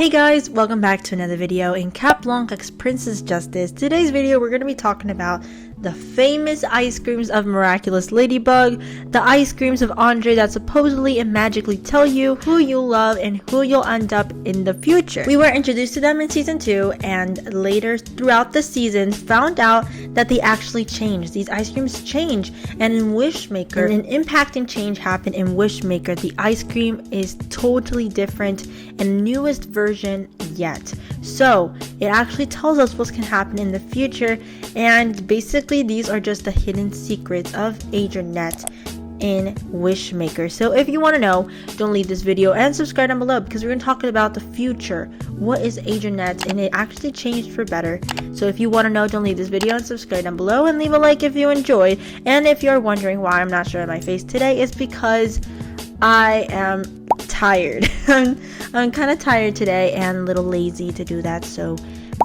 Hey guys, welcome back to another video in Cat Blanc x Princess Justice. Today's video we're going to be talking about the famous ice creams of Miraculous Ladybug, the ice creams of Andre that supposedly and magically tell you who you love and who you'll end up in the future. We were introduced to them in season 2 and later throughout the season found out that they actually changed. These ice creams change, and in Wishmaker, an impacting change happened in Wishmaker. The ice cream is totally different and newest version yet. So it actually tells us what can happen in the future, and basically these are just the hidden secrets of Adrienette in Wishmaker. So if you want to know, don't leave this video and subscribe down below, because we're going to talk about the future. What is Adrienette? And it actually changed for better. So if you want to know, don't leave this video and subscribe down below, and leave a like if you enjoyed. And if you're wondering why I'm not showing my face today, it's because I am tired. I'm kind of tired today and a little lazy to do that, so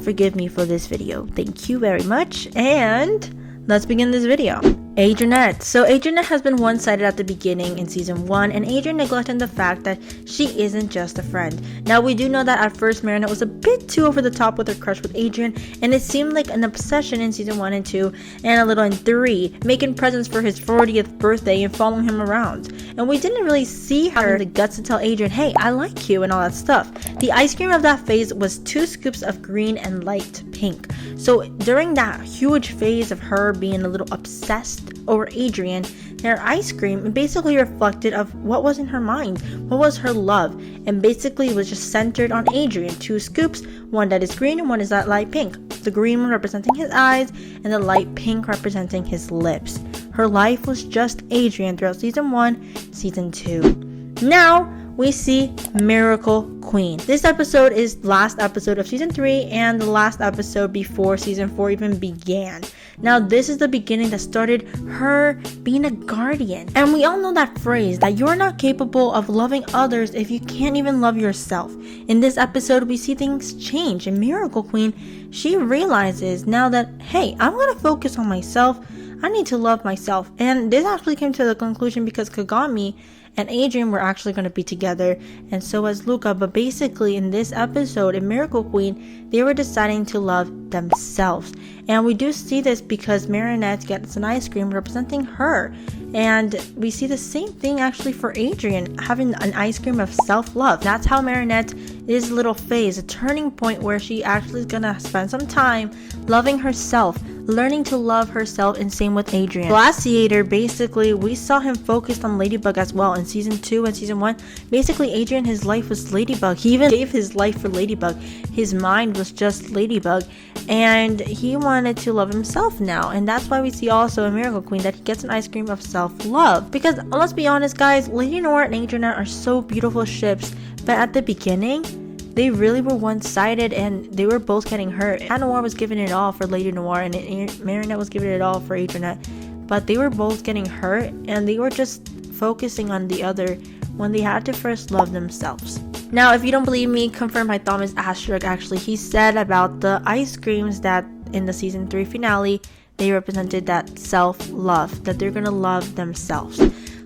forgive me for this video. Thank you very much, and let's begin this video. Adrienette. So Adrienette has been one-sided at the beginning in season 1, and Adrian neglected the fact that she isn't just a friend. Now we do know that at first Marinette was a bit too over the top with her crush with Adrian, and it seemed like an obsession in season 1 and 2, and a little in 3, making presents for his 40th birthday and following him around. And we didn't really see her having the guts to tell Adrian, hey, I like you and all that stuff. The ice cream of that phase was 2 scoops of green and light pink. So during that huge phase of her being a little obsessed over Adrian, her ice cream basically reflected of what was in her mind, what was her love, and basically was just centered on Adrian. 2 scoops, one that is green and one is that light pink. The green one representing his eyes and the light pink representing his lips. Her life was just Adrian throughout season 1, season 2. Now we see Miracle Queen. This episode is last episode of season 3 and the last episode before season 4 even began. Now this is the beginning that started her being a guardian. And we all know that phrase that you're not capable of loving others if you can't even love yourself. In this episode we see things change, and Miracle Queen, she realizes now that, hey, I'm gonna focus on myself. I need to love myself. And this actually came to the conclusion because Kagami and Adrian were actually going to be together, and so was Luca. But basically in this episode in Miracle Queen, they were deciding to love themselves. And we do see this because Marinette gets an ice cream representing her, and we see the same thing actually for Adrian having an ice cream of self-love. That's how Marinette is a little phase, a turning point where she actually is gonna spend some time loving herself, learning to love herself, and same with Adrian. Glaciator, basically we saw him focused on Ladybug as well in season 2 and season 1. Basically Adrian, his life was Ladybug. He even gave his life for Ladybug. His mind was just Ladybug, and he wanted to love himself now. And that's why we see also in Miracle Queen that he gets an ice cream of self-love. Because let's be honest guys, Lady Noir and Adrienette are so beautiful ships, but at the beginning they really were one-sided and they were both getting hurt. Cat Noir was giving it all for Lady Noir and Marinette was giving it all for Adrienette, but they were both getting hurt and they were just focusing on the other when they had to first love themselves. Now if you don't believe me, confirm by Thomas Asterisk. Actually, he said about the ice creams that in the season 3 finale they represented that self-love, that they're gonna love themselves.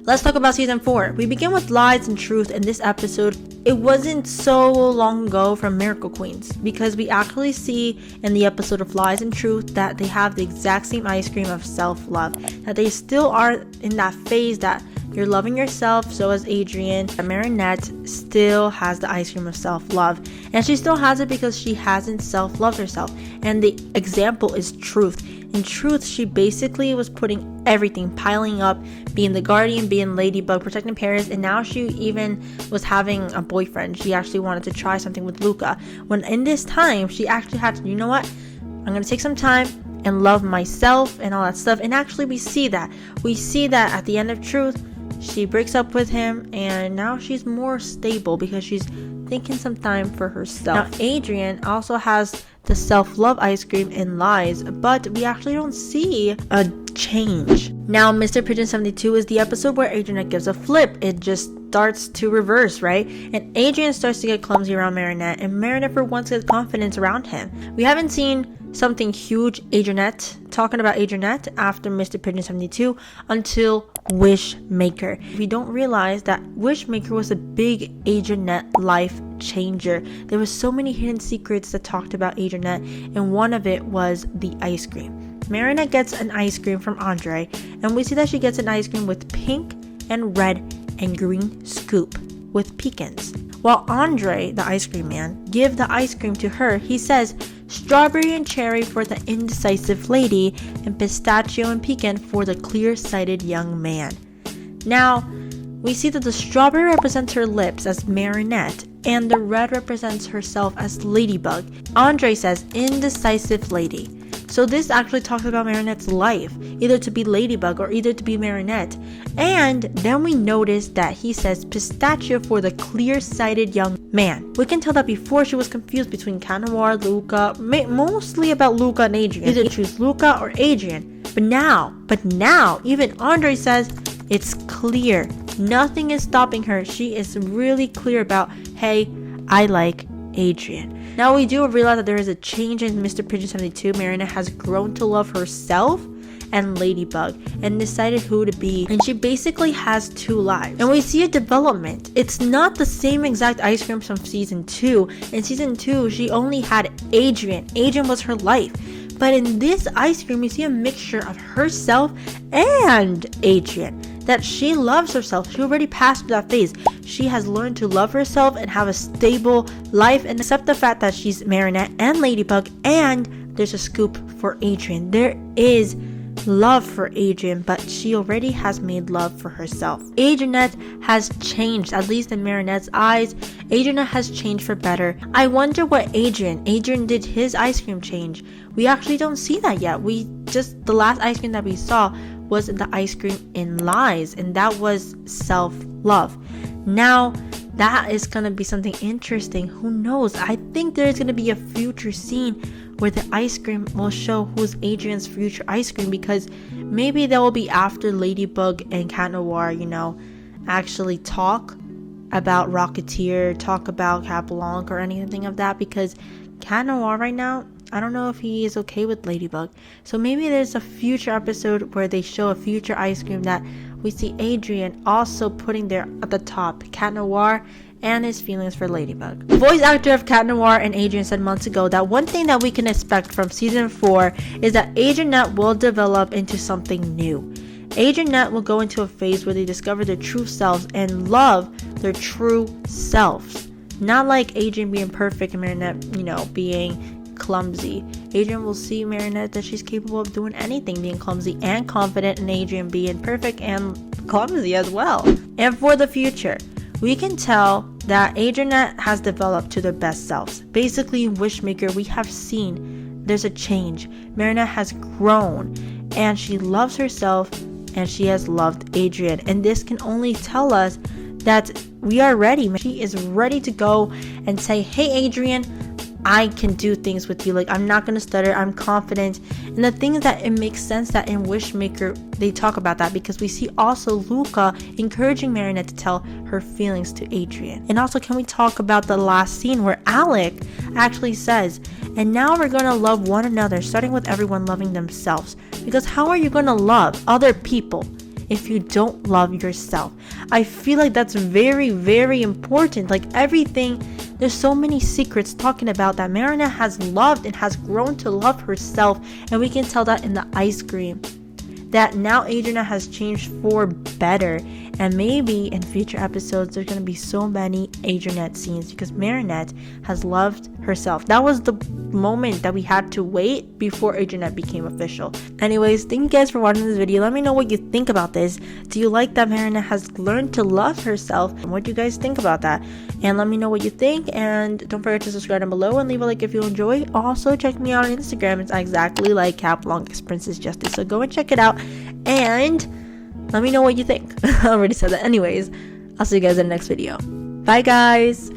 Let's talk about season 4. We begin with Lies and Truth in this episode. It wasn't so long ago from Miracle Queens, because we actually see in the episode of Lies and Truth that they have the exact same ice cream of self-love, that they still are in that phase that you're loving yourself. So as Adrian, Marinette still has the ice cream of self-love, and she still has it because she hasn't self-loved herself. And the example is Truth. In Truth, she basically was putting everything, piling up, being the guardian, being Ladybug, protecting Paris, and now she even was having a boyfriend. She actually wanted to try something with Luca, when in this time she actually had to, you know what, I'm gonna take some time and love myself and all that stuff. And actually we see that at the end of Truth, she breaks up with him and now she's more stable because she's taking some time for herself. Now Adrian also has the self-love ice cream in Lies, but we actually don't see a change. Now Mr. Pigeon 72 is the episode where Adrienette gives a flip. It just starts to reverse, right? And Adrien starts to get clumsy around Marinette, and Marinette for once gets confidence around him. We haven't seen something huge talking about Adrienette after Mr. Pigeon 72 until Wishmaker. We don't realize that Wishmaker was a big Adrienette life changer. There was so many hidden secrets that talked about Adrienette, and one of it was the ice cream. Marinette gets an ice cream from Andre, and we see that she gets an ice cream with pink and red and green scoop with pecans. While Andre, the ice cream man, give the ice cream to her, he says strawberry and cherry for the indecisive lady and pistachio and pecan for the clear-sighted young man. Now, we see that the strawberry represents her lips as Marinette and the red represents herself as Ladybug. Andre says indecisive lady. So this actually talks about Marinette's life, either to be Ladybug or either to be Marinette. And then we notice that he says pistachio for the clear-sighted young man. We can tell that before she was confused between Cat Noir, Luca, mostly about Luca and Adrien. Either choose Luca or Adrien. But now, even Andre says it's clear. Nothing is stopping her. She is really clear about, hey, I like Adrien. Now we do realize that there is a change in Mr. Pigeon 72. Marinette has grown to love herself and Ladybug and decided who to be, and she basically has two lives. And we see a development. It's not the same exact ice cream from season 2. In season 2 she only had Adrien. Adrien was her life. But in this ice cream, we see a mixture of herself and Adrien. That she loves herself. She already passed through that phase. She has learned to love herself and have a stable life and accept the fact that she's Marinette and Ladybug, and there's a scoop for Adrien. There is love for Adrien, but she already has made love for herself. Adrienette has changed, at least in Marinette's eyes. Adrienette has changed for better. I wonder what Adrien did his ice cream change. We actually don't see that yet. The last ice cream that we saw was the ice cream in Lies, and that was self-love. Now that is gonna be something interesting. Who knows? I think there's gonna be a future scene where the ice cream will show who's Adrien's future ice cream, because maybe that will be after Ladybug and Cat Noir, actually talk about Rocketeer, talk about Cat Blanc or anything of that, because Cat Noir right now, I don't know if he is okay with Ladybug. So maybe there's a future episode where they show a future ice cream that we see Adrien also putting there at the top, Cat Noir and his feelings for Ladybug. The voice actor of Cat Noir and Adrien said months ago that one thing that we can expect from season 4 is that Adrienette will develop into something new. Adrienette will go into a phase where they discover their true selves and love their true selves. Not like Adrien being perfect and Marinette, being clumsy. Adrien will see Marinette that she's capable of doing anything, being clumsy and confident, and Adrien being perfect and clumsy as well. And for the future, we can tell that Adrienette has developed to their best selves. Basically, in Wishmaker, we have seen there's a change. Marinette has grown, and she loves herself, and she has loved Adrien. And this can only tell us that we are ready. She is ready to go and say, hey, Adrien, I can do things with you. I'm not gonna stutter. I'm confident. And the thing is that it makes sense that in Wishmaker they talk about that, because we see also Luca encouraging Marinette to tell her feelings to Adrien. And also, can we talk about the last scene where Alec actually says, and now we're gonna love one another, starting with everyone loving themselves. Because how are you gonna love other people if you don't love yourself? I feel like that's very, very important. Everything, there's so many secrets talking about that Marinette has loved and has grown to love herself, and we can tell that in the ice cream. That now Adrienette has changed for better, and maybe in future episodes there's going to be so many Adrienette scenes because Marinette has loved herself. That was the moment that we had to wait before Adrienette became official. Anyways, thank you guys for watching this video. Let me know what you think about this. Do you like that Marinette has learned to love herself? And what do you guys think about that? And let me know what you think, and don't forget to subscribe down below and leave a like if you enjoy. Also, check me out on Instagram. It's exactly like Cat Blanc x Princess Justice, so go and check it out and let me know what you think. I already said that. Anyways, I'll see you guys in the next video. Bye guys.